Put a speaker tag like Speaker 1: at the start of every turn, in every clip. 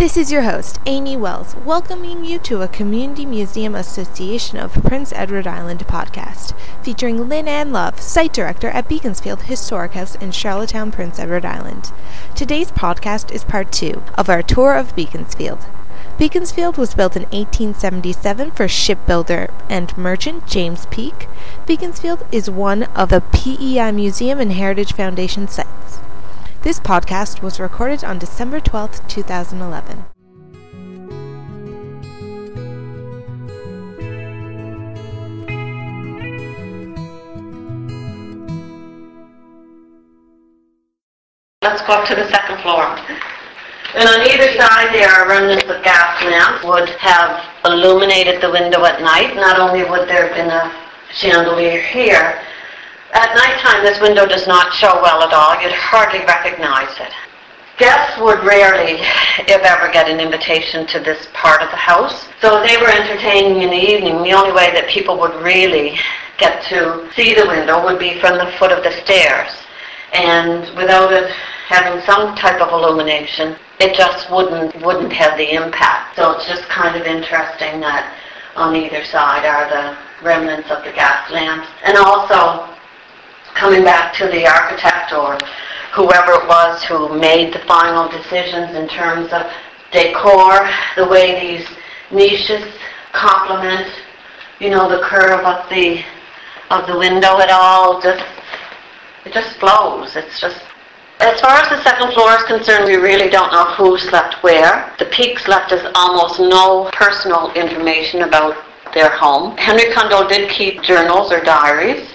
Speaker 1: This is your host, Amy Wells, welcoming you to a Community Museum Association of Prince Edward Island podcast, featuring Lynn Ann Love, Site Director at Beaconsfield Historic House in Charlottetown, Prince Edward Island. Today's podcast is part 2 of our tour of Beaconsfield. Beaconsfield was built in 1877 for shipbuilder and merchant James Peake. Beaconsfield is one of the PEI Museum and Heritage Foundation sites. This podcast was recorded on December 12th, 2011.
Speaker 2: Let's go up to the second floor. And on either side there are remnants of gas lamps would have illuminated the window at night. Not only would there have been a chandelier here, at nighttime this window does not show well at all. You'd hardly recognize it. Guests would rarely, if ever, get an invitation to this part of the house. So they were entertaining in the evening. The only way that people would really get to see the window would be from the foot of the stairs. And without it having some type of illumination, it just wouldn't have the impact. So it's just kind of interesting that on either side are the remnants of the gas lamps. And also, coming back to the architect or whoever it was who made the final decisions in terms of decor, the way these niches complement, the curve of the window, it just flows. It's just, as far as the second floor is concerned, we really don't know who slept where. The Peakes left us almost no personal information about their home. Henry Condell did keep journals or diaries.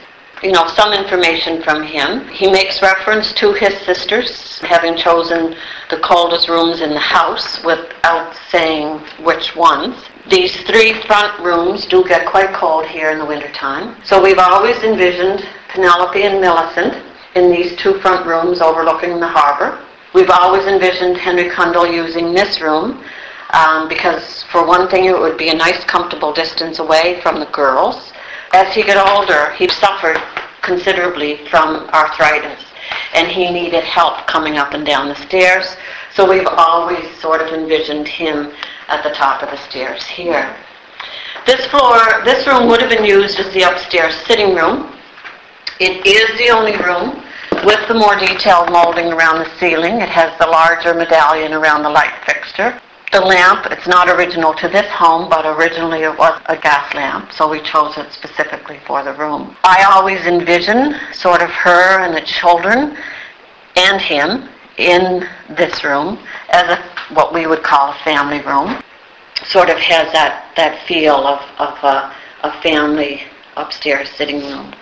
Speaker 2: Some information from him. He makes reference to his sisters having chosen the coldest rooms in the house without saying which ones. These 3 front rooms do get quite cold here in the wintertime. So we've always envisioned Penelope and Millicent in these 2 front rooms overlooking the harbor. We've always envisioned Henry Condell using this room because, for one thing, it would be a nice, comfortable distance away from the girls. As he got older, he suffered considerably from arthritis, and he needed help coming up and down the stairs. So we've always sort of envisioned him at the top of the stairs here. This room would have been used as the upstairs sitting room. It is the only room with the more detailed molding around the ceiling. It has the larger medallion around the light fixture. The lamp, it's not original to this home, but originally it was a gas lamp, so we chose it specifically for the room. I always envision sort of her and the children and him in this room as what we would call a family room. Sort of has that feel of a family upstairs sitting room.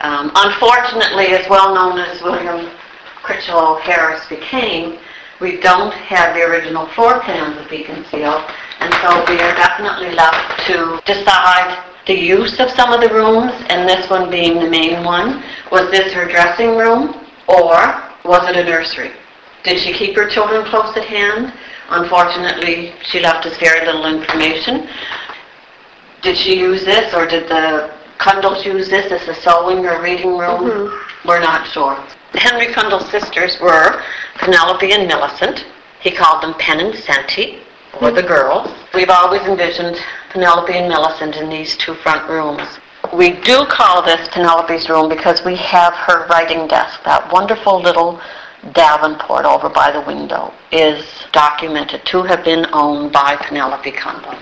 Speaker 2: Unfortunately, as well known as William Critchlow Harris became, we don't have the original floor plans of Beaconsfield, and so we are definitely left to decide the use of some of the rooms, and this one being the main one. Was this her dressing room, or was it a nursery? Did she keep her children close at hand? Unfortunately, she left us very little information. Did she use this, or did the Condells use this as a sewing or reading room? We're not sure. Henry Condell's sisters were Penelope and Millicent. He called them Pen and Senti, or the girls. We've always envisioned Penelope and Millicent in these 2 front rooms. We do call this Penelope's room because we have her writing desk. That wonderful little Davenport over by the window is documented to have been owned by Penelope Condell.